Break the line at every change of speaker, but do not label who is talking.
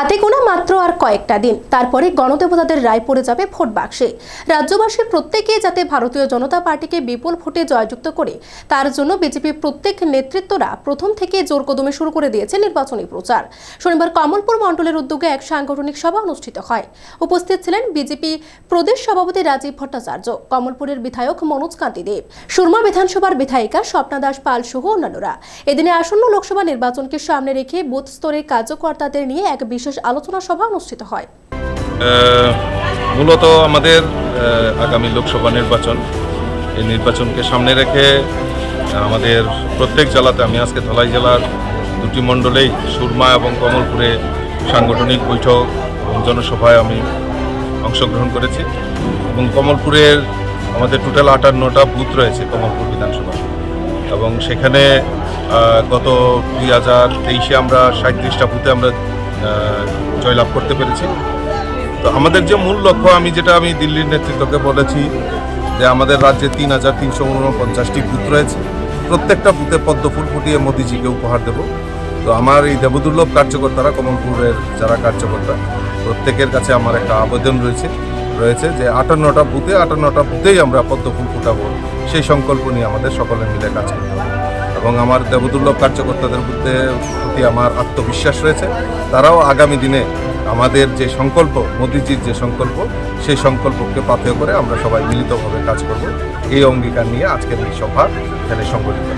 হাতে গোনা মাত্র আর কয়েকটা দিন, তারপরে গণদেবতাদের রায় পড়ে যাবে ভোট বাক্সে। রাজ্যবাসী প্রত্যেকে যাতে ভারতীয় জনতা পার্টিকে বিপুল ভোটে জয়যুক্ত করে, তার জন্য বিজেপির প্রত্যেক নেতৃত্বরা প্রথম থেকে জোর কদমে শুরু করে দিয়েছে নির্বাচনী প্রচার। শনিবার কমলপুর মণ্ডলের উদ্যোগে এক সাংগঠনিক সভা অনুষ্ঠিত হয়। উপস্থিত ছিলেন বিজেপি প্রদেশ সভাপতি রাজীব ভট্টাচার্য, কমলপুরের বিধায়ক মনোজ কান্তি দেব, সুরমা বিধানসভার বিধায়িকা স্বপ্না দাস পাল সহ অন্যান্যরা। এদিনে আসন্ন লোকসভা নির্বাচনকে সামনে রেখে বুথ স্তরের কার্যকর্তাদের নিয়ে এক বিশেষ আলোচনা সভা অনুষ্ঠিত হয়।
মূলত আমাদের আগামী লোকসভা নির্বাচন, এই নির্বাচনকে সামনে রেখে আমাদের প্রত্যেক জেলাতে, আমি আজকে ধলাই জেলার দুটি মণ্ডলেই সুরমা এবং কমলপুরে সাংগঠনিক বৈঠক এবং জনসভায় আমি অংশগ্রহণ করেছি। এবং কমলপুরের আমাদের টোটাল 58টা বুথ রয়েছে কমলপুর বিধানসভা, এবং সেখানে গত 2023-এ আমরা 37টা বুথে আমরা জয়লাভ করতে পেরেছি। তো আমাদের যে মূল লক্ষ্য, আমি দিল্লির নেতৃত্বকে বলেছি যে আমাদের রাজ্যে 3349টি বুথ রয়েছে, প্রত্যেকটা বুথে পদ্মফুল ফুটিয়ে মোদিজিকে উপহার দেব। তো আমার এই দেবদুর্লভ কার্যকর্তারা, কমলপুরের যারা কার্যকর্তা, প্রত্যেকের কাছে আমার একটা আবেদন রয়েছে যে 58টা বুথেই আমরা পদ্মফুল ফুটাবো, সেই সংকল্প নিয়ে আমাদের সকলে মিলে কাজ করতে হবে। এবং আমার দেবদুর্লভ কার্যকর্তাদের প্রতি আমার আত্মবিশ্বাস রয়েছে, তারাও আগামী দিনে আমাদের যে সংকল্প, মোদিজির যে সংকল্প, সেই সংকল্পকে পাথেয় করে আমরা সবাই মিলিতভাবে কাজ করব। এই অঙ্গীকার নিয়ে আজকের এই সভা এখানে সংগঠিত।